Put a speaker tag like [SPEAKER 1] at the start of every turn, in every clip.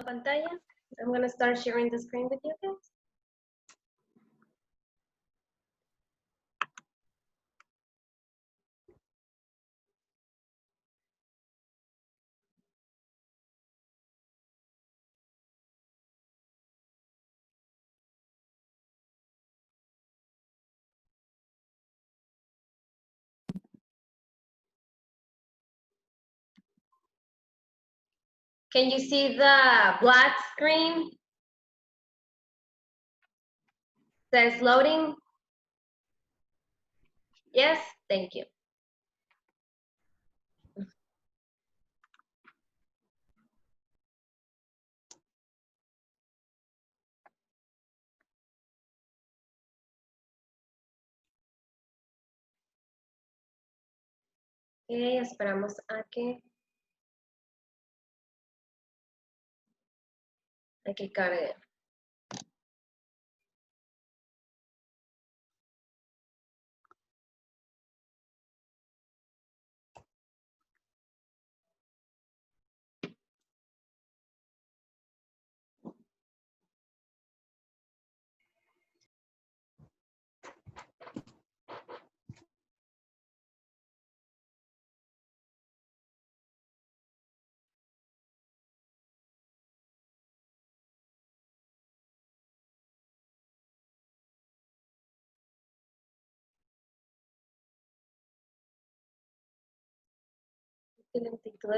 [SPEAKER 1] pantalla. I'm going to start sharing the screen with you guys. Can you see the black screen? Says loading. Yes, thank you. Okay, esperamos a que cargue.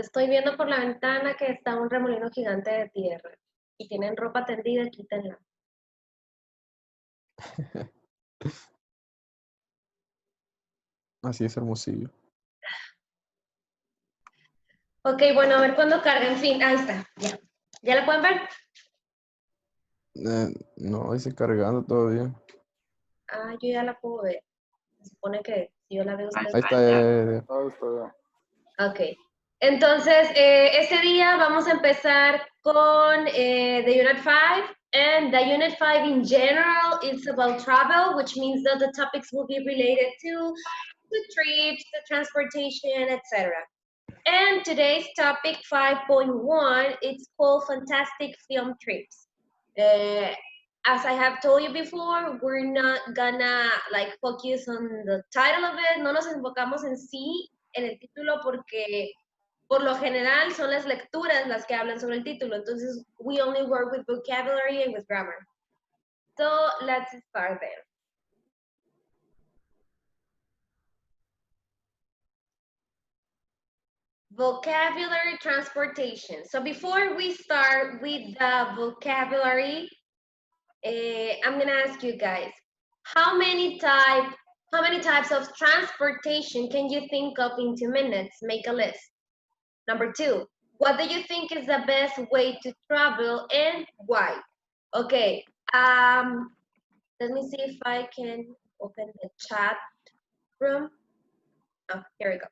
[SPEAKER 1] Estoy viendo por la ventana que está un remolino gigante de tierra y tienen ropa tendida, quítenla.
[SPEAKER 2] Así es Hermosillo.
[SPEAKER 1] Ok, bueno, a ver cuándo carga. En fin, ahí está. Ya. ¿Ya la pueden ver?
[SPEAKER 2] No, dice cargando todavía.
[SPEAKER 1] Ah, yo ya la puedo ver. Se supone que si yo la veo ustedes.
[SPEAKER 2] Ahí está.
[SPEAKER 1] Ok. Entonces, este día vamos a empezar con the Unit 5. And the Unit 5 in general is about travel, which means that the topics will be related to the trips, the transportation, etc. And today's topic 5.1, it's called Fantastic Film Trips. As I have told you before, we're not gonna like focus on the title of it. No nos enfocamos en sí, en el título, porque por lo general son las lecturas las que hablan sobre el título. Entonces, we only work with vocabulary and with grammar. So, let's start there. Vocabulary transportation. So before we start with the vocabulary, I'm gonna ask you guys, how many types of transportation can you think of in 2 minutes? Make a list. Number 2, what do you think is the best way to travel and why? Okay, let me see if I can open the chat room. Oh, here we go.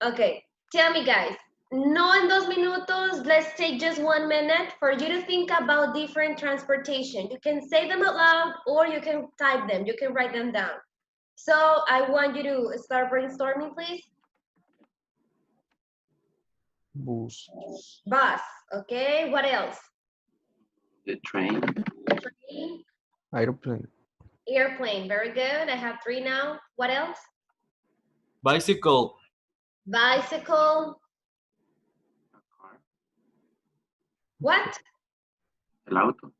[SPEAKER 1] Okay, tell me guys, no en 2 minutos, let's take just 1 minute for you to think about different transportation. You can say them out loud or you can type them, you can write them down. So I want you to start brainstorming, please.
[SPEAKER 2] Bus.
[SPEAKER 1] Bus, okay, what else?
[SPEAKER 3] The train.
[SPEAKER 1] Train.
[SPEAKER 2] Airplane.
[SPEAKER 1] Airplane, very good. I have 3 now. What else?
[SPEAKER 4] Bicycle.
[SPEAKER 1] Bicycle. What?
[SPEAKER 3] El auto.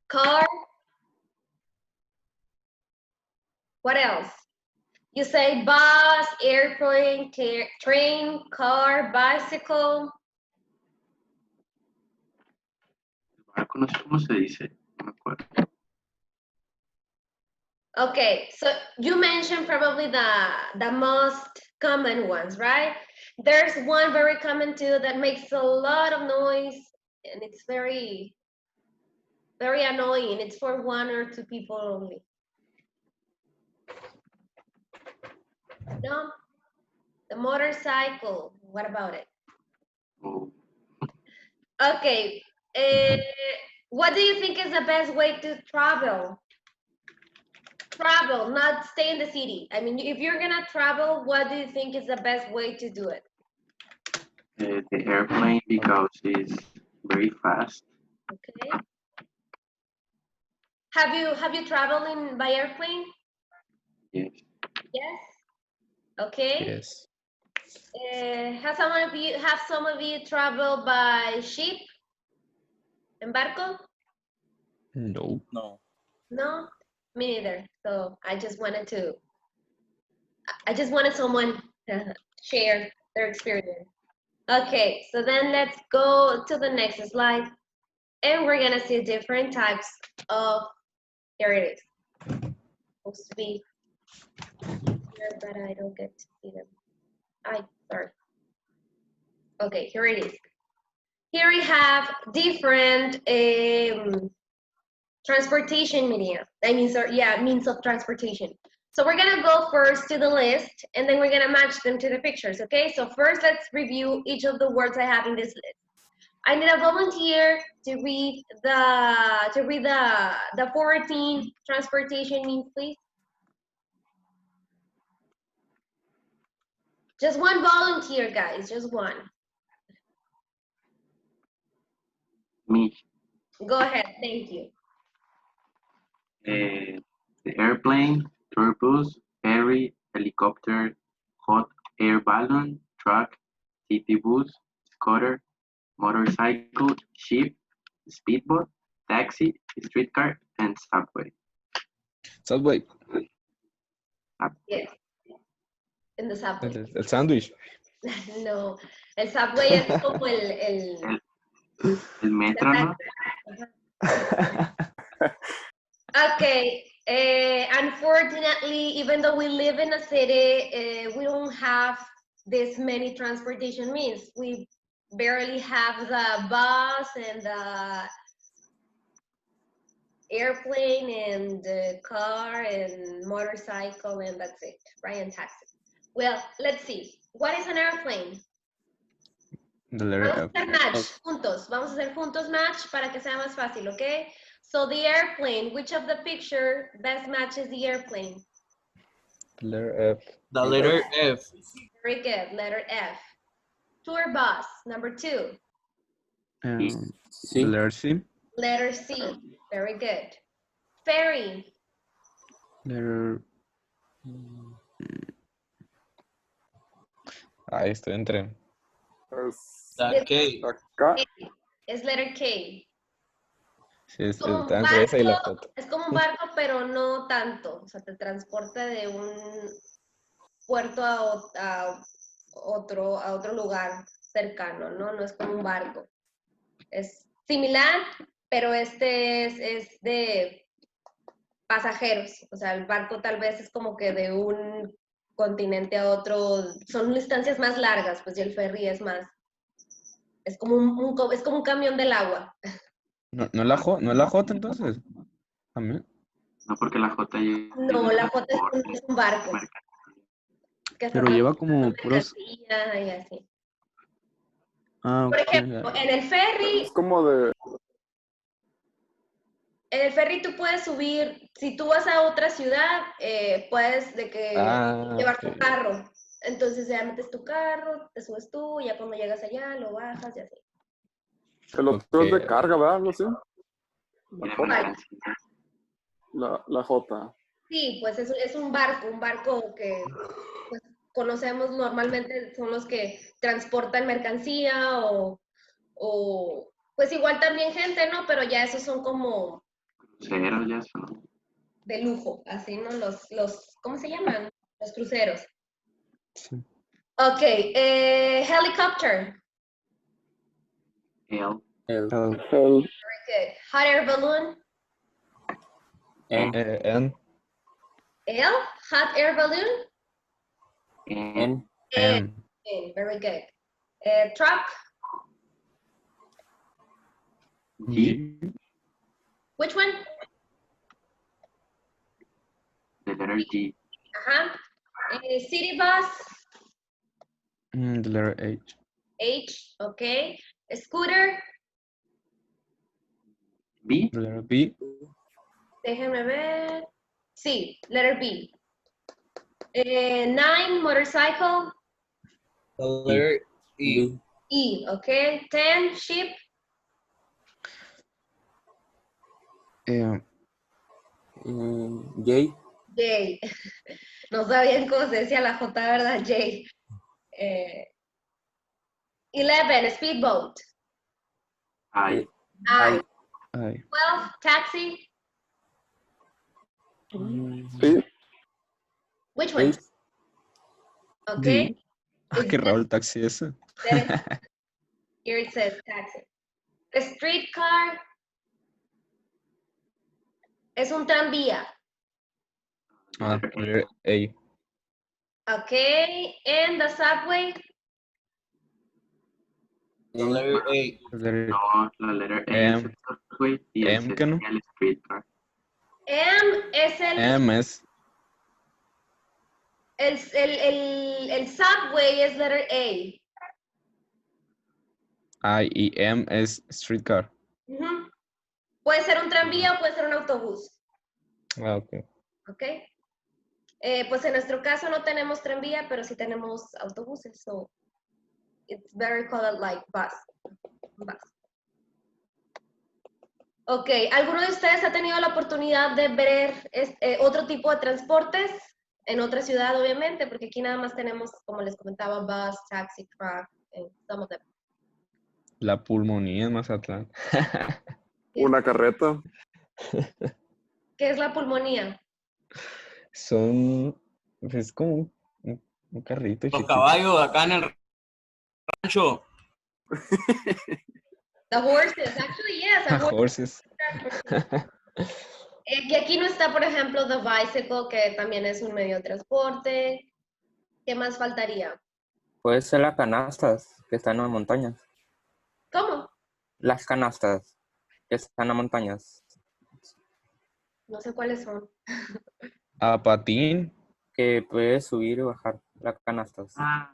[SPEAKER 1] Car. What else? You say bus, airplane, train, car, bicycle.
[SPEAKER 3] Barco, no sé cómo se dice. No me acuerdo.
[SPEAKER 1] Okay, so you mentioned probably the most common ones, right? There's one very common too that makes a lot of noise and it's very, very annoying. It's for 1 or 2 people only. No? The motorcycle, what about it?
[SPEAKER 3] Oh,
[SPEAKER 1] Okay, what do you think is the best way to travel? Travel, not stay in the city. I mean, if you're gonna travel, what do you think is the best way to do it?
[SPEAKER 3] the airplane because it's Very fast.
[SPEAKER 1] Okay. Have you traveled by airplane?
[SPEAKER 3] Yes.
[SPEAKER 1] Yes. Okay.
[SPEAKER 2] Yes.
[SPEAKER 1] Have some of you traveled by ship? En barco?
[SPEAKER 2] No.
[SPEAKER 4] No.
[SPEAKER 1] No, me neither. So I just wanted someone to share their experience. Okay, so then let's go to the next slide. And we're gonna see different types of, here it is. Supposed to be here, but I don't get to see them. Sorry. Okay, here it is. Here we have different transportation means of transportation. So we're gonna go first to the list, and then we're gonna match them to the pictures, okay? So first, let's review each of the words I have in this list. I need a volunteer to read the 14 transportation means, please. Just one volunteer, guys, just one.
[SPEAKER 3] Me.
[SPEAKER 1] Go ahead, thank you.
[SPEAKER 3] The airplane, tour bus, ferry, helicopter, hot air balloon, truck, city bus, scooter, motorcycle, ship, speedboat, taxi, streetcar, and subway.
[SPEAKER 2] Subway.
[SPEAKER 1] Yes, in the subway.
[SPEAKER 2] El sándwich.
[SPEAKER 1] No, el subway es como el
[SPEAKER 3] El metro, ¿no?
[SPEAKER 1] Okay, unfortunately, even though we live in a city, we don't have this many transportation means. We barely have the bus and the airplane and the car and motorcycle, and that's it, right? And taxi. Well, let's see. What is an airplane?
[SPEAKER 2] The letter
[SPEAKER 1] Vamos a
[SPEAKER 2] F.
[SPEAKER 1] hacer match juntos. Vamos a hacer juntos match para que sea más fácil, okay? So the airplane, which of the picture best matches the airplane?
[SPEAKER 2] The letter F.
[SPEAKER 4] The letter F.
[SPEAKER 1] Very good, letter F. Tour bus, number 2.
[SPEAKER 2] The
[SPEAKER 5] Sí.
[SPEAKER 2] letter C.
[SPEAKER 1] Letter C, very good. Ferry,
[SPEAKER 2] Letter. Ahí estoy entre.
[SPEAKER 4] The K.
[SPEAKER 5] Acá.
[SPEAKER 1] es letter K.
[SPEAKER 2] Sí,
[SPEAKER 1] Como un
[SPEAKER 2] está entre esa y la
[SPEAKER 1] barco,
[SPEAKER 2] J.
[SPEAKER 1] es como un barco, pero no tanto. O sea, te transporta de un puerto a otro lugar cercano, ¿no? No es como un barco. Es similar, pero este es de pasajeros. O sea, el barco tal vez es como que de un continente a otro, son distancias más largas, pues y el ferry es más, es como un camión del agua.
[SPEAKER 2] ¿No es la J entonces? También.
[SPEAKER 3] No, porque la J ya
[SPEAKER 1] No, la J es un barco. Que se
[SPEAKER 2] Pero lleva como puros.
[SPEAKER 1] mercancía y así.
[SPEAKER 2] Ah,
[SPEAKER 1] Por
[SPEAKER 2] ok.
[SPEAKER 1] ejemplo, en el ferry
[SPEAKER 5] Es como de.
[SPEAKER 1] tú puedes subir, si tú vas a otra ciudad, puedes llevar tu
[SPEAKER 2] Ok.
[SPEAKER 1] carro. Entonces ya metes tu carro, te subes tú, y ya cuando llegas allá lo bajas y así.
[SPEAKER 5] El otro es de
[SPEAKER 2] Ok.
[SPEAKER 5] carga, ¿verdad? Algo así.
[SPEAKER 3] tiene
[SPEAKER 5] J.
[SPEAKER 3] mercancía.
[SPEAKER 5] La J.
[SPEAKER 1] Sí, pues es un barco que pues, conocemos normalmente, son los que transportan mercancía o pues igual también gente, ¿no? Pero ya esos son como
[SPEAKER 3] Cruceros ya son.
[SPEAKER 1] de lujo, así, ¿no? Los ¿cómo se llaman? Los cruceros.
[SPEAKER 2] Sí.
[SPEAKER 1] Ok, helicopter.
[SPEAKER 3] L,
[SPEAKER 5] El.
[SPEAKER 1] Very good. Hot air balloon.
[SPEAKER 5] N.
[SPEAKER 2] N.
[SPEAKER 1] L, hot air balloon.
[SPEAKER 3] N,
[SPEAKER 2] N.
[SPEAKER 1] Very good. Truck.
[SPEAKER 3] G,
[SPEAKER 1] Which one?
[SPEAKER 3] the letter G,
[SPEAKER 1] City bus.
[SPEAKER 2] The letter H.
[SPEAKER 1] H, okay. Scooter.
[SPEAKER 3] B,
[SPEAKER 2] The letter B.
[SPEAKER 1] Déjenme ver. Sí, letter B. 9, motorcycle.
[SPEAKER 4] The letter E.
[SPEAKER 1] E, okay. 10, ship.
[SPEAKER 5] J.
[SPEAKER 1] J. No sabían cómo se decía la J, ¿verdad? J. 11, speedboat.
[SPEAKER 3] I.
[SPEAKER 1] I.
[SPEAKER 2] Ay.
[SPEAKER 1] 12, taxi.
[SPEAKER 5] Sí.
[SPEAKER 1] Which one?
[SPEAKER 5] Sí.
[SPEAKER 1] Okay.
[SPEAKER 2] Ah, qué raro el taxi ese.
[SPEAKER 1] Here it says taxi. A streetcar es un tranvía.
[SPEAKER 2] Ah, letter A.
[SPEAKER 1] Okay. And the subway.
[SPEAKER 4] The letter A.
[SPEAKER 2] Letter
[SPEAKER 3] No, la letra A es el subway y el
[SPEAKER 2] M,
[SPEAKER 3] C
[SPEAKER 2] ¿qué no?
[SPEAKER 3] sería el streetcar.
[SPEAKER 1] M es
[SPEAKER 2] M es.
[SPEAKER 1] el subway es letter A.
[SPEAKER 2] I y M es streetcar.
[SPEAKER 1] Ujú. Puede ser un tranvía o puede ser un autobús.
[SPEAKER 2] Ah, ok.
[SPEAKER 1] ¿Ok? Pues en nuestro caso no tenemos tranvía, pero sí tenemos autobuses. So it's better called like bus. Bus. Ok, ¿alguno de ustedes ha tenido la oportunidad de ver otro tipo de transportes en otra ciudad, obviamente? Porque aquí nada más tenemos, como les comentaba, bus, taxi, truck, some of them.
[SPEAKER 2] La pulmonía en Mazatlán.
[SPEAKER 5] Una carreta.
[SPEAKER 1] ¿Qué es la pulmonía?
[SPEAKER 2] Son. Es como un carrito
[SPEAKER 4] Los
[SPEAKER 2] chiquito.
[SPEAKER 4] caballos acá en el rancho.
[SPEAKER 1] The horses, actually, yes. A
[SPEAKER 2] Horses.
[SPEAKER 1] Y aquí no está, por ejemplo, the bicycle, que también es un medio de transporte. ¿Qué más faltaría?
[SPEAKER 6] Puede ser las canastas que están en las montañas.
[SPEAKER 1] ¿Cómo?
[SPEAKER 6] Las canastas que están en las montañas.
[SPEAKER 1] No sé cuáles son.
[SPEAKER 2] A patín.
[SPEAKER 6] Que puedes subir y bajar las canastas.
[SPEAKER 3] Ah,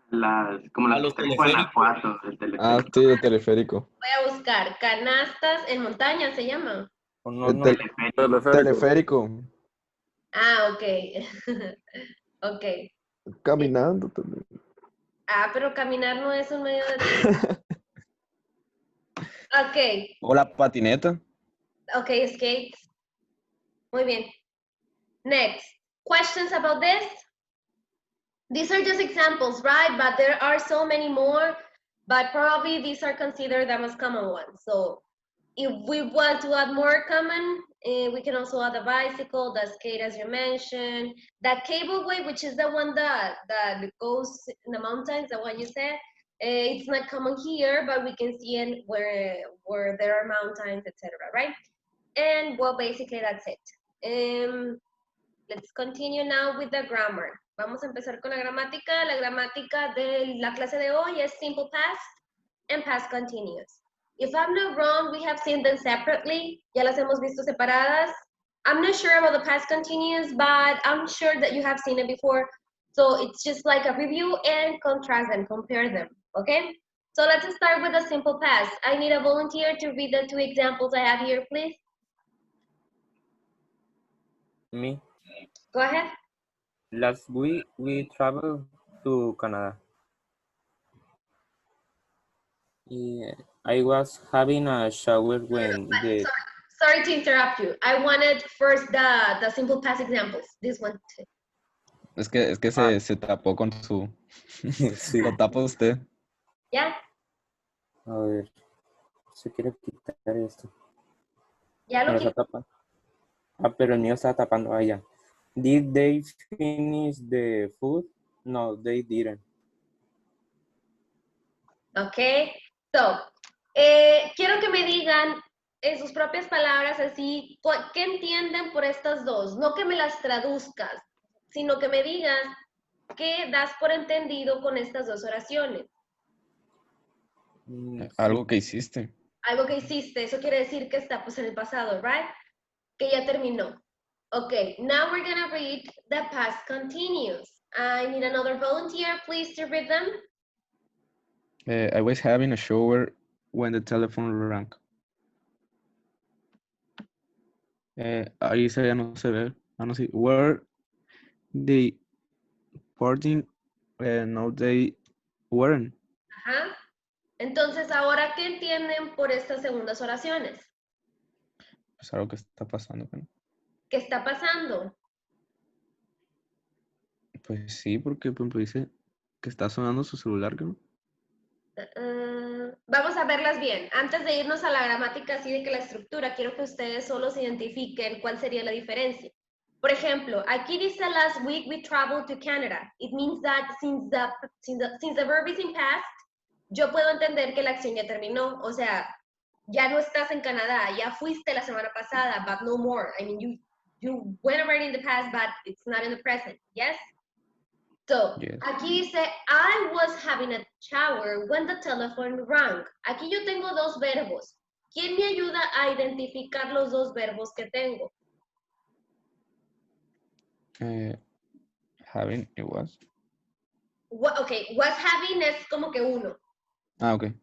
[SPEAKER 3] como las
[SPEAKER 4] A los
[SPEAKER 3] que están en
[SPEAKER 4] teleféricos.
[SPEAKER 3] Guanajuato, el
[SPEAKER 2] Ah,
[SPEAKER 3] teleférico.
[SPEAKER 2] sí, el teleférico.
[SPEAKER 1] Voy a buscar. Canastas en montaña se llama.
[SPEAKER 6] O no,
[SPEAKER 2] El
[SPEAKER 6] no.
[SPEAKER 3] Teleférico.
[SPEAKER 2] teleférico.
[SPEAKER 1] Ah, ok. Ok.
[SPEAKER 2] Caminando también.
[SPEAKER 1] Ah, pero caminar no es un medio de... Ok.
[SPEAKER 2] O la patineta.
[SPEAKER 1] Ok, skates. Muy bien. Next. Questions about this? These are just examples, right? But there are so many more, but probably these are considered the most common ones. So if we want to add more common, we can also add the bicycle, the skate, as you mentioned, the cableway, which is the one that goes in the mountains, the one you said. It's not common here, but we can see it where there are mountains, etc., right? And well, basically that's it. Let's continue now with the grammar. Vamos a empezar con la gramática. La gramática de la clase de hoy es simple past and past continuous. If I'm not wrong, we have seen them separately. Ya las hemos visto separadas. I'm not sure about the past continuous, but I'm sure that you have seen it before. So it's just like a review and contrast them, compare them, okay? So let's start with the simple past. I need a volunteer to read the two examples I have here, please.
[SPEAKER 6] Me.
[SPEAKER 1] Go ahead.
[SPEAKER 6] Last week we traveled to Canada. Yeah, I was having a shower when the...
[SPEAKER 1] Sorry to interrupt you. I wanted first the simple past examples. This one too.
[SPEAKER 2] Es que se tapó con su...
[SPEAKER 6] Sí.
[SPEAKER 2] Lo tapa usted.
[SPEAKER 1] ¿Ya?
[SPEAKER 6] A ver, se quiere quitar esto.
[SPEAKER 1] ¿Ya lo
[SPEAKER 6] Me lo
[SPEAKER 1] quité?
[SPEAKER 6] está tapando. Ah, pero el mío está tapando allá. Did they finish the food? No, they didn't.
[SPEAKER 1] Ok. So, quiero que me digan en sus propias palabras así, ¿qué entienden por estas dos? No que me las traduzcas, sino que me digas qué das por entendido con estas dos oraciones.
[SPEAKER 2] Algo que hiciste.
[SPEAKER 1] Algo que hiciste, eso quiere decir que está pues en el pasado, right? Que ya terminó. Okay, now we're gonna read the past continuous. I need another volunteer, please, to read them.
[SPEAKER 2] I was having a shower when the telephone rang. Ahí se ya no se ve. Ah, no, sí. Were they partying? No, they weren't.
[SPEAKER 1] Ajá. Entonces, ahora, ¿qué entienden por estas segundas oraciones?
[SPEAKER 2] Es algo que está pasando, ¿no?
[SPEAKER 1] ¿Qué está pasando?
[SPEAKER 2] Pues sí, porque por ejemplo dice que está sonando su celular, ¿no?
[SPEAKER 1] Vamos a verlas bien. Antes de irnos a la gramática, así de que la estructura, quiero que ustedes solos identifiquen cuál sería la diferencia. Por ejemplo, aquí dice last week we traveled to Canada. It means that since the verb is in past, yo puedo entender que la acción ya terminó. O sea, ya no estás en Canadá, ya fuiste la semana pasada, but no more. I mean, you went already in the past, but it's not in the present. Yes? So,
[SPEAKER 2] Yes.
[SPEAKER 1] aquí dice, I was having a shower when the telephone rang. Aquí yo tengo dos verbos. ¿Quién me ayuda a identificar los dos verbos que tengo?
[SPEAKER 2] Having, it was.
[SPEAKER 1] Ok, was having es como que uno.
[SPEAKER 2] Ah, ok.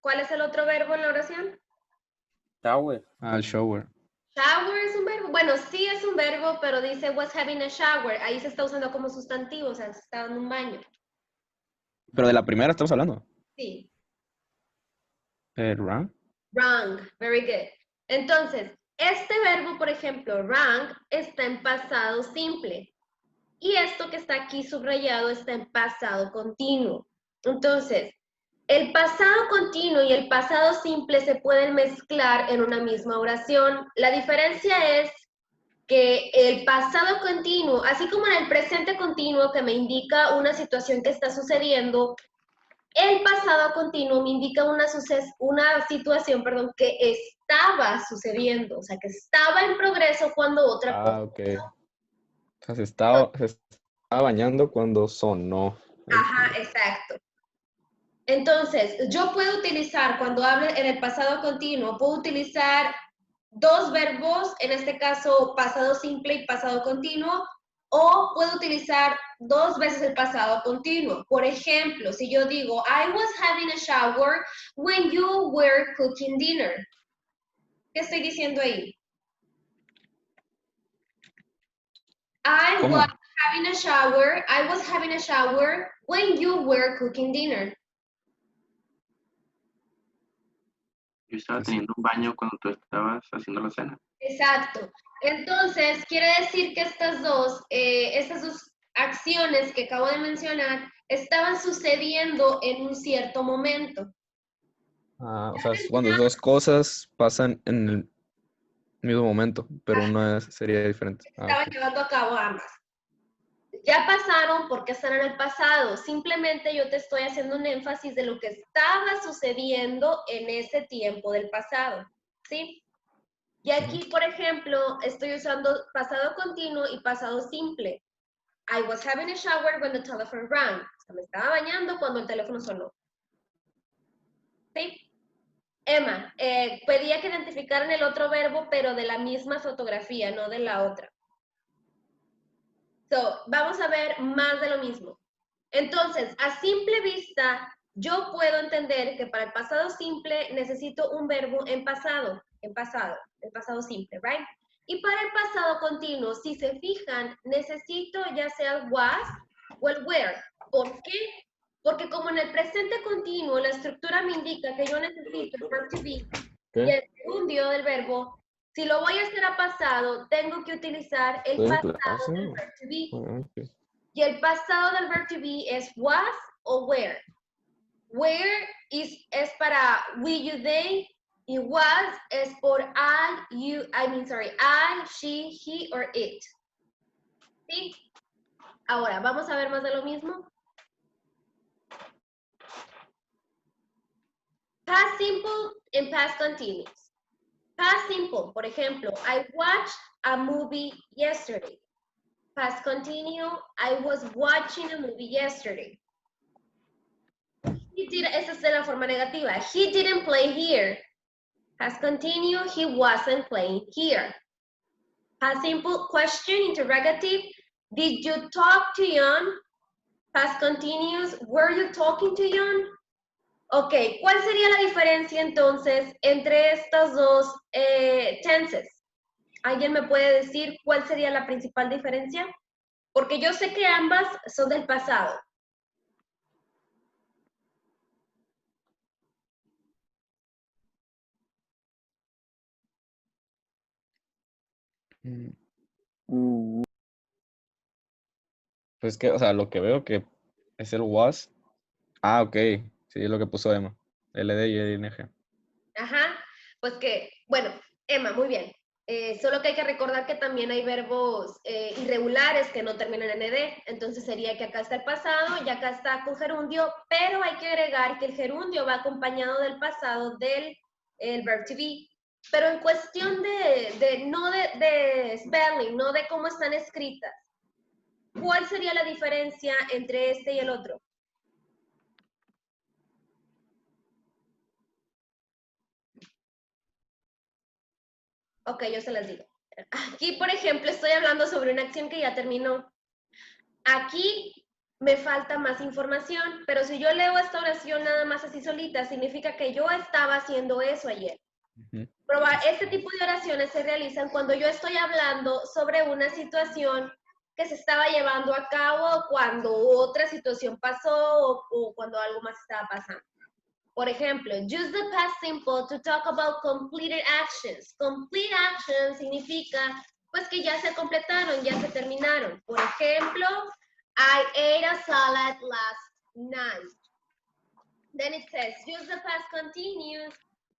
[SPEAKER 1] ¿Cuál es el otro verbo en la oración?
[SPEAKER 6] Shower.
[SPEAKER 2] Ah, el shower.
[SPEAKER 1] Shower es un verbo. Bueno, sí es un verbo, pero dice was having a shower. Ahí se está usando como sustantivo, o sea, se está dando un baño.
[SPEAKER 2] Pero de la primera estamos hablando.
[SPEAKER 1] Sí.
[SPEAKER 2] Rang.
[SPEAKER 1] Rang, very good. Entonces, este verbo, por ejemplo, rang, está en pasado simple. Y esto que está aquí subrayado está en pasado continuo. Entonces, el pasado continuo y el pasado simple se pueden mezclar en una misma oración. La diferencia es que el pasado continuo, así como en el presente continuo que me indica una situación que está sucediendo, el pasado continuo me indica una situación, que estaba sucediendo, o sea, que estaba en progreso cuando otra cosa.
[SPEAKER 5] Ah, ok. O sea, se estaba bañando cuando sonó.
[SPEAKER 1] Ajá, exacto. Entonces, yo puedo utilizar, cuando hable en el pasado continuo, puedo utilizar dos verbos, en este caso pasado simple y pasado continuo, o puedo utilizar dos veces el pasado continuo. Por ejemplo, si yo digo, I was having a shower when you were cooking dinner. ¿Qué estoy diciendo ahí? I was having a shower when you were cooking dinner.
[SPEAKER 3] Yo estaba teniendo un baño cuando tú estabas haciendo la cena.
[SPEAKER 1] Exacto. Entonces, quiere decir que estas dos acciones que acabo de mencionar estaban sucediendo en un cierto momento.
[SPEAKER 2] Ah, o sea, cuando dos cosas pasan en el mismo momento, pero una sería diferente. Ah,
[SPEAKER 1] Estaban
[SPEAKER 2] ok.
[SPEAKER 1] llevando a cabo ambas. Ya pasaron porque están en el pasado. Simplemente yo te estoy haciendo un énfasis de lo que estaba sucediendo en ese tiempo del pasado. ¿Sí? Y aquí, por ejemplo, estoy usando pasado continuo y pasado simple. I was having a shower when the telephone rang. O sea, me estaba bañando cuando el teléfono sonó. ¿Sí? Emma, pedía que identificaran el otro verbo, pero de la misma fotografía, no de la otra. So, vamos a ver más de lo mismo. Entonces, a simple vista, yo puedo entender que para el pasado simple necesito un verbo en pasado, el pasado simple, right? Y para el pasado continuo, si se fijan, necesito ya sea el was o el were. ¿Por qué? Porque como en el presente continuo, la estructura me indica que yo necesito el verb to be y el gerundio del verbo. Si lo voy a hacer a pasado, tengo que utilizar el
[SPEAKER 5] Estoy en
[SPEAKER 1] pasado
[SPEAKER 5] clase.
[SPEAKER 1] del verb to be.
[SPEAKER 5] Ah, ok.
[SPEAKER 1] Y el pasado del verb to be es was o were. Were es para we, you, they. Y was es por I, she, he, or it. ¿Sí? Ahora, vamos a ver más de lo mismo. Past simple and past continuous. Past simple, por ejemplo, I watched a movie yesterday. Past continue, I was watching a movie yesterday. Esa es la forma negativa. He didn't play here. Past continue, he wasn't playing here. Past simple, question, interrogative. Did you talk to Jan? Past continuous, were you talking to Jan? Ok, ¿cuál sería la diferencia entonces entre estas dos tenses? ¿Alguien me puede decir cuál sería la principal diferencia? Porque yo sé que ambas son del pasado.
[SPEAKER 5] Pues que, o sea, lo que veo que es el was. Ah, ok. Sí, es lo que puso Emma. LD y ING.
[SPEAKER 1] Ajá, pues que, bueno, Emma, muy bien. Solo que hay que recordar que también hay verbos irregulares que no terminan en ed, entonces sería que acá está el pasado y acá está con gerundio, pero hay que agregar que el gerundio va acompañado del pasado del el verb to be. Pero en cuestión no de spelling, no de cómo están escritas, ¿cuál sería la diferencia entre este y el otro? Ok, yo se las digo. Aquí, por ejemplo, estoy hablando sobre una acción que ya terminó. Aquí me falta más información, pero si yo leo esta oración nada más así solita, significa que yo estaba haciendo eso ayer.
[SPEAKER 5] Ujú.
[SPEAKER 1] Este tipo de oraciones se realizan cuando yo estoy hablando sobre una situación que se estaba llevando a cabo, cuando otra situación pasó o cuando algo más estaba pasando. Por ejemplo, use the past simple to talk about completed actions. Complete actions significa pues que ya se completaron, ya se terminaron. Por ejemplo, I ate a salad last night. Then it says, use the past continuous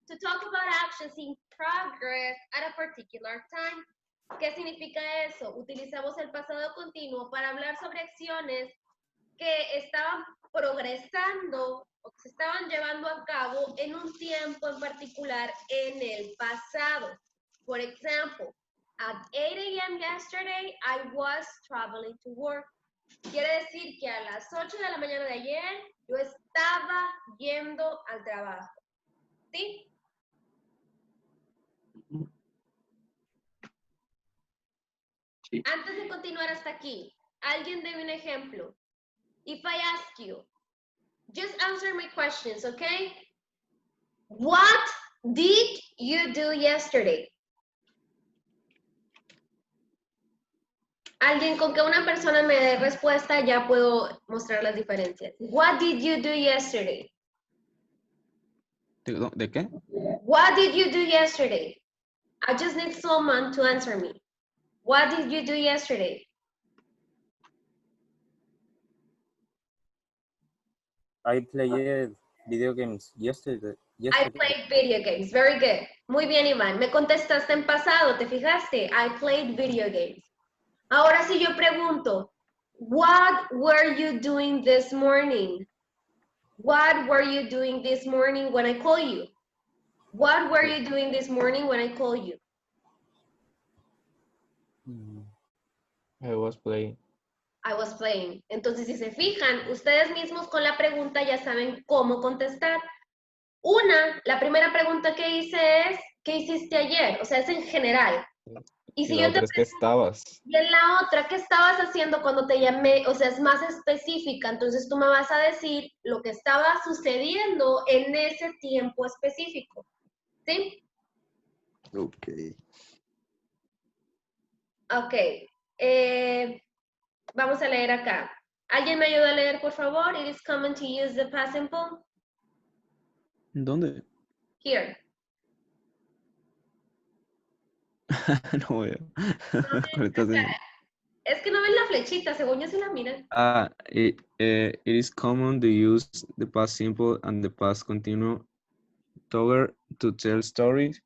[SPEAKER 1] to talk about actions in progress at a particular time. ¿Qué significa eso? Utilizamos el pasado continuo para hablar sobre acciones que estaban progresando o que se estaban llevando a cabo en un tiempo en particular en el pasado. For example, at 8 a.m. yesterday, I was traveling to work. Quiere decir que a las 8 de la mañana de ayer, yo estaba yendo al trabajo. ¿Sí?
[SPEAKER 3] Sí.
[SPEAKER 1] Antes de continuar hasta aquí, alguien debe un ejemplo. If I ask you, just answer my questions, okay? What did you do yesterday? Alguien con que una persona me dé respuesta ya puedo mostrar las diferencias. What did you do yesterday?
[SPEAKER 2] ¿De qué?
[SPEAKER 1] What did you do yesterday? I just need someone to answer me. What did you do yesterday?
[SPEAKER 6] I played video games yesterday.
[SPEAKER 1] I played video games. Very good. Muy bien, Iván. Me contestaste en pasado, ¿te fijaste? I played video games. Ahora sí yo pregunto, what were you doing this morning? What were you doing this morning when I call you? What were you doing this morning when I call you?
[SPEAKER 5] I was playing.
[SPEAKER 1] I was playing. Entonces, si se fijan, ustedes mismos con la pregunta ya saben cómo contestar. La primera pregunta que hice es, ¿qué hiciste ayer? O sea, es en general. Y si
[SPEAKER 5] la
[SPEAKER 1] yo
[SPEAKER 5] otra
[SPEAKER 1] te
[SPEAKER 5] es que estabas.
[SPEAKER 1] Y en la otra, ¿qué estabas haciendo cuando te llamé? O sea, es más específica, entonces tú me vas a decir lo que estaba sucediendo en ese tiempo específico. ¿Sí?
[SPEAKER 2] Ok.
[SPEAKER 1] Ok. Vamos a leer acá. ¿Alguien me ayuda a leer, por favor? It is common to use the past simple.
[SPEAKER 2] ¿Dónde?
[SPEAKER 1] Here.
[SPEAKER 2] No veo. ¿Cuál estás diciendo?
[SPEAKER 1] Es que no ven la flechita, según yo sí la miran.
[SPEAKER 2] It is common to use the past simple and the past continuous together to tell stories.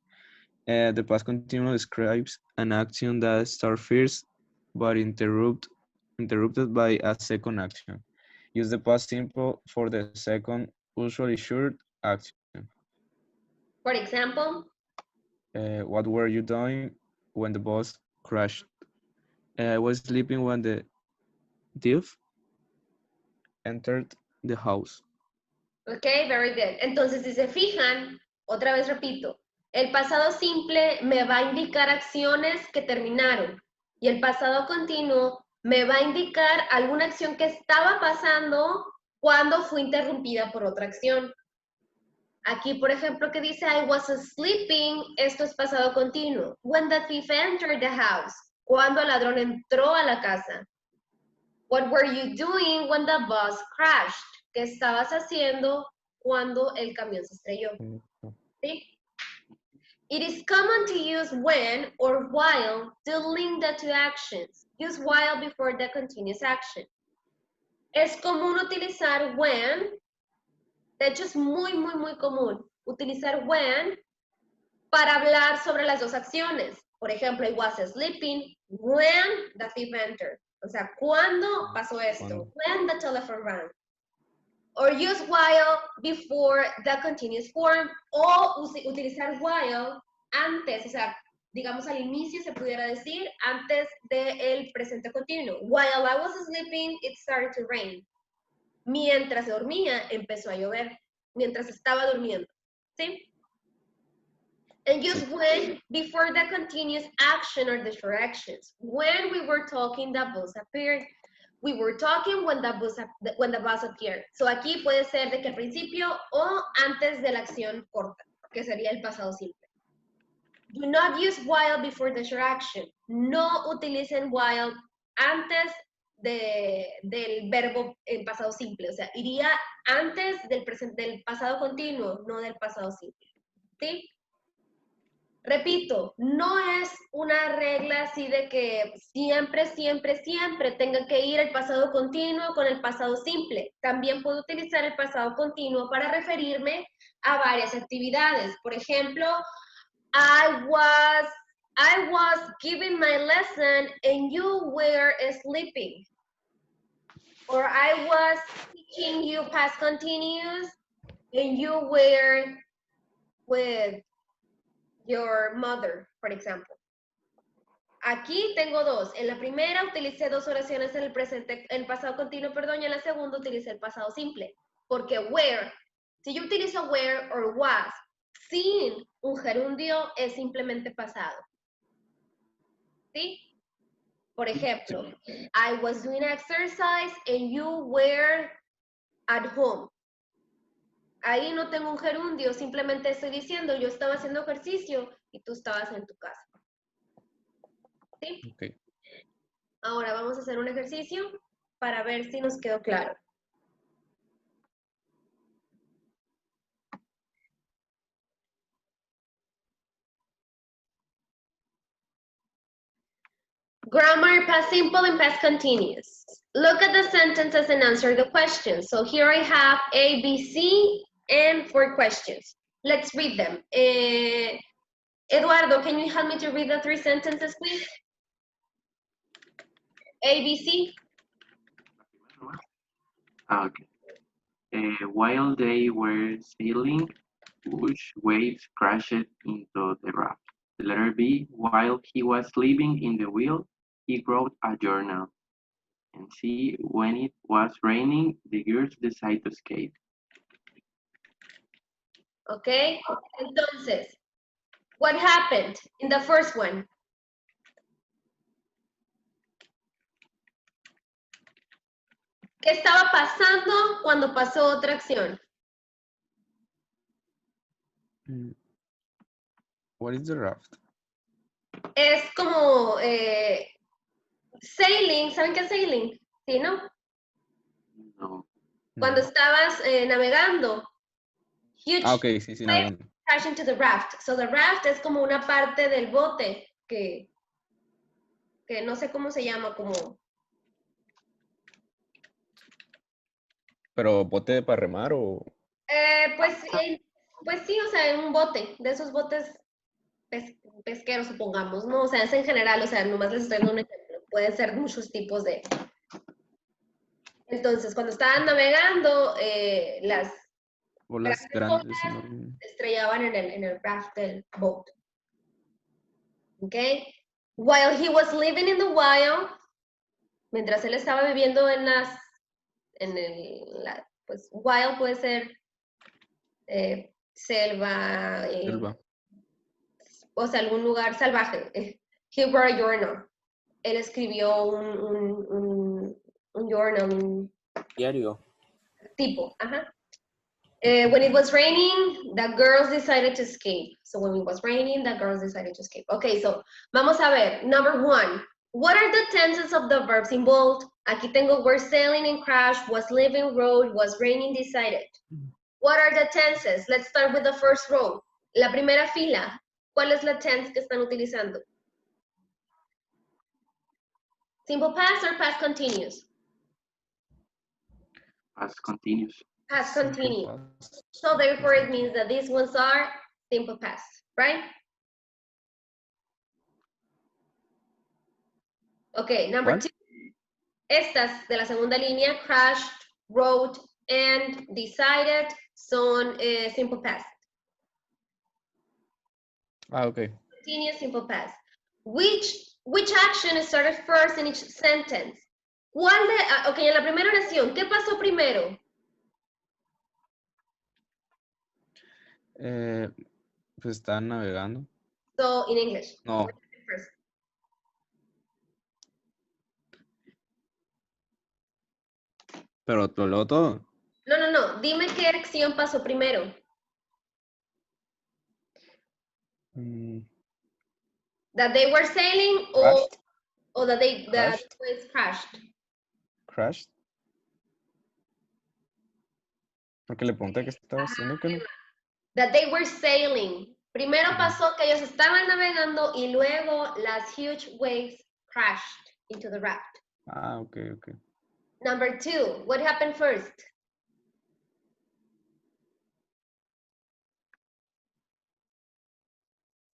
[SPEAKER 2] The past continuous describes an action that starts first but interrupted by a second action. Use the past simple for the second, usually short action.
[SPEAKER 1] For example,
[SPEAKER 2] What were you doing when the bus crashed? I was sleeping when the thief entered the house.
[SPEAKER 1] ok, very good. Entonces, si se fijan, otra vez repito, el pasado simple me va a indicar acciones que terminaron y el pasado continuo me va a indicar alguna acción que estaba pasando cuando fue interrumpida por otra acción. Aquí, por ejemplo, que dice I was sleeping, esto es pasado continuo. When the thief entered the house, cuando el ladrón entró a la casa. What were you doing when the bus crashed? ¿Qué estabas haciendo cuando el camión se estrelló? ¿Sí? It is common to use when or while to link the two actions. Use while before the continuous action. Es común utilizar when, de hecho es muy común utilizar when para hablar sobre las dos acciones. Por ejemplo, I was sleeping when the thief entered. O sea, ¿cuándo pasó esto? When the telephone rang. Or use while before the continuous form, o utilizar while antes, o sea, digamos al inicio se pudiera decir antes del presente continuo. While I was sleeping, it started to rain. Mientras dormía, empezó a llover. Mientras estaba durmiendo. ¿Sí? And use when before the continuous action or the short actions. When we were talking, the bus appeared. We were talking when the bus appeared. So aquí puede ser de que al principio o antes de la acción corta, que sería el pasado simple. Do not use while before the short action. No utilicen while antes del verbo en pasado simple. O sea, iría antes del pasado continuo, no del pasado simple. ¿Sí? Repito, no es una regla así de que siempre tenga que ir el pasado continuo con el pasado simple. También puedo utilizar el pasado continuo para referirme a varias actividades. Por ejemplo, I was giving my lesson and you were sleeping. Or I was teaching you past continuous and you were with your mother, por ejemplo. Aquí tengo dos. En la primera utilicé dos oraciones en el presente, en pasado continuo, perdón, y en la segunda utilicé el pasado simple. Porque were, si yo utilizo were or was sin un gerundio, es simplemente pasado. ¿Sí? Por ejemplo, I was doing exercise and you were at home. Ahí no tengo un gerundio, simplemente estoy diciendo, yo estaba haciendo ejercicio y tú estabas en tu casa. ¿Sí?
[SPEAKER 5] Okay.
[SPEAKER 1] Ahora vamos a hacer un ejercicio para ver si nos quedó claro. Grammar, past simple and past continuous. Look at the sentences and answer the questions. So here I have A, B, C, and 4 questions. Let's read them. Eduardo, can you help me to read the 3 sentences, please? A, B, C.
[SPEAKER 3] Okay. While they were sailing, huge waves crashed into the raft. The letter B, while he was living in the wheel, he wrote a journal. And C, when it was raining, the girls decided to skate.
[SPEAKER 1] Okay, entonces, what happened in the first one? ¿Qué estaba pasando cuando pasó otra acción?
[SPEAKER 2] What is the raft?
[SPEAKER 1] Es como sailing, ¿saben qué es sailing? ¿Sí, no?
[SPEAKER 3] No.
[SPEAKER 1] Cuando estabas navegando. Huge
[SPEAKER 2] Ah, ok, sí, navegando.
[SPEAKER 1] crash into the raft. So the raft es como una parte del bote que no sé cómo se llama, como...
[SPEAKER 5] ¿Pero bote para remar o...?
[SPEAKER 1] Pues sí, o sea, en un bote, de esos botes pesqueros, supongamos, ¿no? O sea, es en general, o sea, nomás les estoy dando un ejemplo. Pueden ser muchos tipos de... Entonces, cuando estaban navegando, las
[SPEAKER 2] Olas grandes, enormes.
[SPEAKER 1] estrellaban en el raft del boat. Okay? While he was living in the wild, mientras él estaba viviendo pues wild puede ser selva,
[SPEAKER 2] Selva.
[SPEAKER 1] o sea, algún lugar salvaje. He wrote a journal. Él escribió un journal, un
[SPEAKER 6] Diario.
[SPEAKER 1] tipo, ajá. When it was raining, the girls decided to escape. So when it was raining, the girls decided to escape. Okay, so vamos a ver. Number one, what are the tenses of the verbs involved? Aquí tengo were sailing and crashed, was living, rode, was raining, decided. What are the tenses? Let's start with the first row. La primera fila. ¿Cuál es la tense que están utilizando? Simple past or past continuous?
[SPEAKER 3] Past continuous.
[SPEAKER 1] Past
[SPEAKER 5] Simple
[SPEAKER 1] continuous.
[SPEAKER 5] past.
[SPEAKER 1] So therefore it means that these ones are simple past, right? Okay, number
[SPEAKER 5] ¿Cuál?
[SPEAKER 1] two. Estas de la segunda línea, crashed, wrote, and decided, son simple past.
[SPEAKER 5] Ah, ok.
[SPEAKER 1] Continuous simple past. Which action started first in each sentence? ¿Cuál de, ok, en la primera oración, ¿qué pasó primero?
[SPEAKER 5] Pues están navegando.
[SPEAKER 1] So, in English.
[SPEAKER 5] No.
[SPEAKER 1] what happened first?
[SPEAKER 5] Pero lo leo todo.
[SPEAKER 1] No. Dime qué acción pasó primero.
[SPEAKER 5] Mm,
[SPEAKER 1] That they were sailing
[SPEAKER 5] crashed.
[SPEAKER 1] or that the
[SPEAKER 5] Crashed.
[SPEAKER 1] waves crashed.
[SPEAKER 5] Crashed. Porque le pregunté qué estaba haciendo, que no.
[SPEAKER 1] That they were sailing. Primero pasó que ellos estaban navegando y luego las huge waves crashed into the raft.
[SPEAKER 5] Ah, ok, ok.
[SPEAKER 1] Number two, what happened first?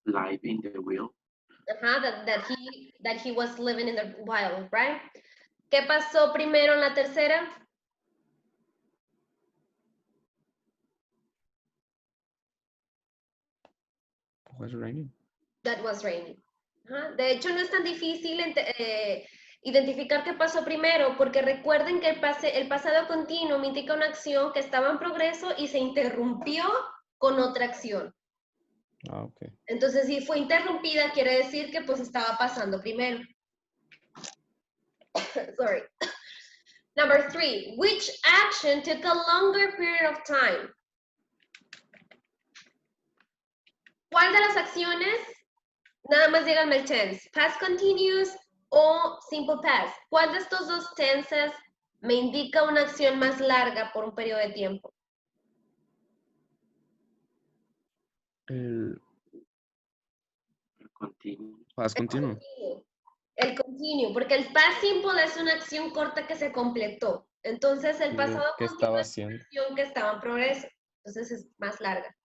[SPEAKER 3] Live in the wheel.
[SPEAKER 1] That he was living in the wild, right? ¿Qué pasó primero en la tercera?
[SPEAKER 5] Was raining.
[SPEAKER 1] That was raining. De hecho, no es tan difícil identificar qué pasó primero, porque recuerden que el pasado continuo me indica una acción que estaba en progreso y se interrumpió con otra acción.
[SPEAKER 5] Ah, ok.
[SPEAKER 1] Entonces, si fue interrumpida, quiere decir que pues estaba pasando primero. Sorry. Number three, which action took a longer period of time? ¿Cuál de las acciones? Nada más díganme el tense. Past continuous o simple past. ¿Cuál de estos dos tenses me indica una acción más larga por un periodo de tiempo?
[SPEAKER 5] El
[SPEAKER 3] Continuous.
[SPEAKER 5] past continuo.
[SPEAKER 1] El continuo, porque el past simple es una acción corta que se completó. Entonces, el pasado
[SPEAKER 5] ¿Qué
[SPEAKER 1] continuo
[SPEAKER 5] estaba
[SPEAKER 1] es una
[SPEAKER 5] haciendo?
[SPEAKER 1] acción que estaba en progreso. Entonces, es más larga.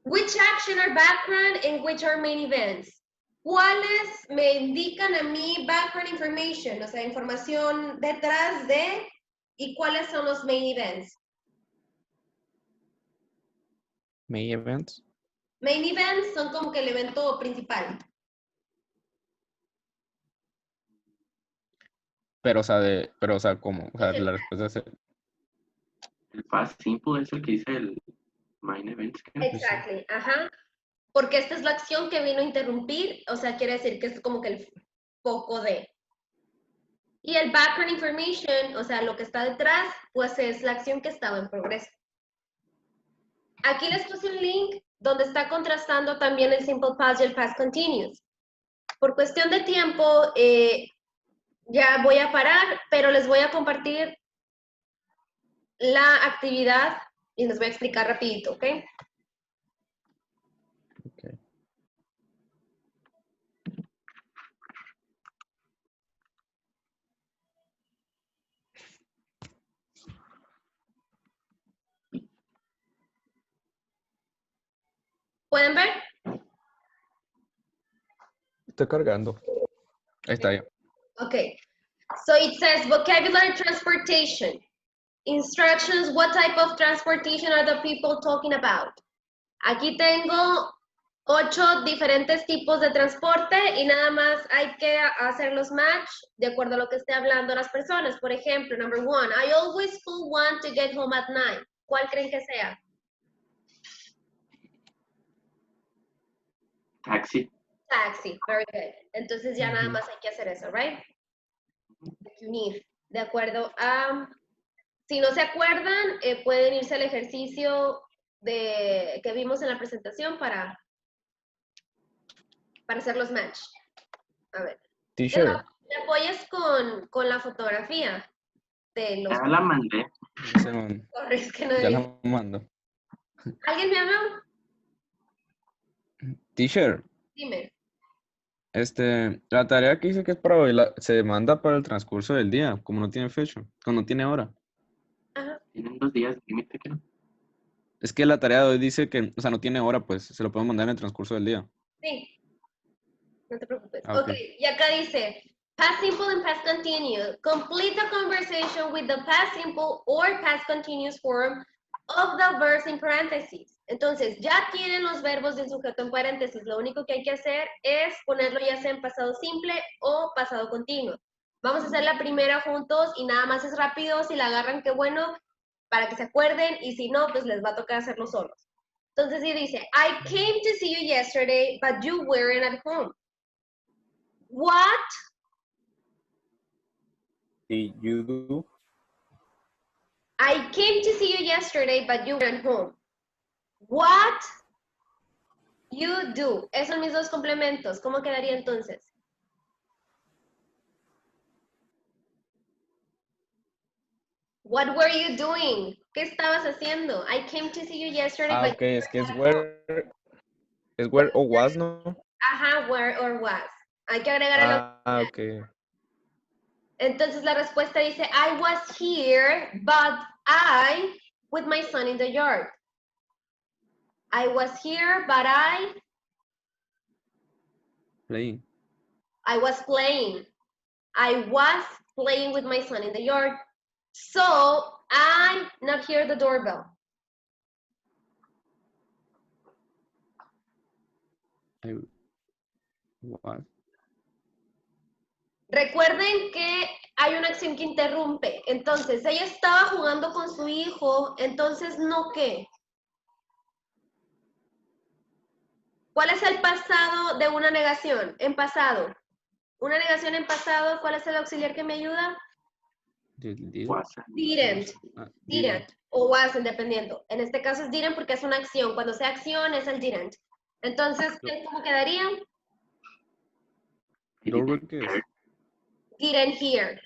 [SPEAKER 1] Which action are background and which are main events? ¿Cuáles me indican a mí background information? O sea, información detrás de, ¿y cuáles son los main events?
[SPEAKER 5] Main events.
[SPEAKER 1] Main events son como que el evento principal.
[SPEAKER 5] Pero, o sea, ¿cómo? O sea, la respuesta es
[SPEAKER 3] El past simple es el que dice el main events. creo.
[SPEAKER 1] Exactly, ajá. Porque esta es la acción que vino a interrumpir, o sea, quiere decir que es como que el foco de. Y el background information, o sea, lo que está detrás, pues es la acción que estaba en progreso. Aquí les puse un link donde está contrastando también el simple past y el past continuous. Por cuestión de tiempo, ya voy a parar, pero les voy a compartir la actividad y les voy a explicar rapidito, ¿ok?
[SPEAKER 5] Ok.
[SPEAKER 1] ¿Pueden ver?
[SPEAKER 5] Está cargando. Ahí está ya.
[SPEAKER 1] Okay, so it says vocabulary transportation. Instructions, what type of transportation are the people talking about? Aquí tengo 8 diferentes tipos de transporte y nada más hay que hacer los match de acuerdo a lo que esté hablando las personas. Por ejemplo, number 1, I always feel want to get home at 9. ¿Cuál creen que sea?
[SPEAKER 3] Taxi.
[SPEAKER 1] Taxi, very good. Entonces ya nada más hay que hacer eso, right? Hay que unir de acuerdo a Si no se acuerdan, pueden irse al ejercicio que vimos en la presentación para hacer los match. A ver.
[SPEAKER 5] Teacher,
[SPEAKER 1] ¿Me apoyas con la fotografía de los...
[SPEAKER 3] Ya la mandé.
[SPEAKER 5] ese man,
[SPEAKER 1] Sorry, es que no
[SPEAKER 5] ya
[SPEAKER 1] dice.
[SPEAKER 5] la mando.
[SPEAKER 1] ¿Alguien me habló?
[SPEAKER 5] Teacher,
[SPEAKER 1] Dime.
[SPEAKER 5] la tarea que dice que es para hoy se manda para el transcurso del día, como no tiene fecha, como no tiene hora.
[SPEAKER 1] Ajá.
[SPEAKER 3] Tienen 2 días límite, creo.
[SPEAKER 5] Es que la tarea de hoy dice que, o sea, no tiene hora, pues se lo podemos mandar en el transcurso del día.
[SPEAKER 1] Sí. No te preocupes.
[SPEAKER 5] Ah, ok.
[SPEAKER 1] Ok, y acá dice, past simple and past continuous. Complete a conversation with the past simple or past continuous form of the verb in parentheses. Entonces, ya tienen los verbos del sujeto en paréntesis. Lo único que hay que hacer es ponerlo ya sea en pasado simple o pasado continuo. Vamos a hacer la primera juntos y nada más es rápido. Si la agarran, qué bueno, para que se acuerden. Y si no, pues les va a tocar hacerlo solos. Entonces, sí dice, I came to see you yesterday, but you weren't at home. What
[SPEAKER 6] Did you do?
[SPEAKER 1] I came to see you yesterday, but you weren't home. What you do. Esos son mis dos complementos. ¿Cómo quedaría entonces? What were you doing? ¿Qué estabas haciendo? I came to see you yesterday,
[SPEAKER 5] Ah,
[SPEAKER 1] but
[SPEAKER 5] ok, es que es where o was, ¿no?
[SPEAKER 1] ajá, where or was. Hay que agregar el otro.
[SPEAKER 5] Ah, ok.
[SPEAKER 1] Entonces la respuesta dice, I was here, but I, with my son in the yard. I was here, but I
[SPEAKER 5] Playing.
[SPEAKER 1] was playing. I was playing with my son in the yard. So I not hear the doorbell.
[SPEAKER 5] What?
[SPEAKER 1] Recuerden que hay una acción que interrumpe. Entonces, ella estaba jugando con su hijo, entonces, ¿no qué? ¿Cuál es el pasado de una negación? En pasado. Una negación en pasado, ¿cuál es el auxiliar que me ayuda?
[SPEAKER 5] Did?
[SPEAKER 3] WhatsApp.
[SPEAKER 1] Didn't.
[SPEAKER 5] Ah,
[SPEAKER 1] Didn't. O wasn't, dependiendo. En este caso es didn't porque es una acción. Cuando sea acción es el didn't. Entonces, ¿cómo quedaría?
[SPEAKER 5] Doorbell, ¿qué es?
[SPEAKER 1] Didn't hear.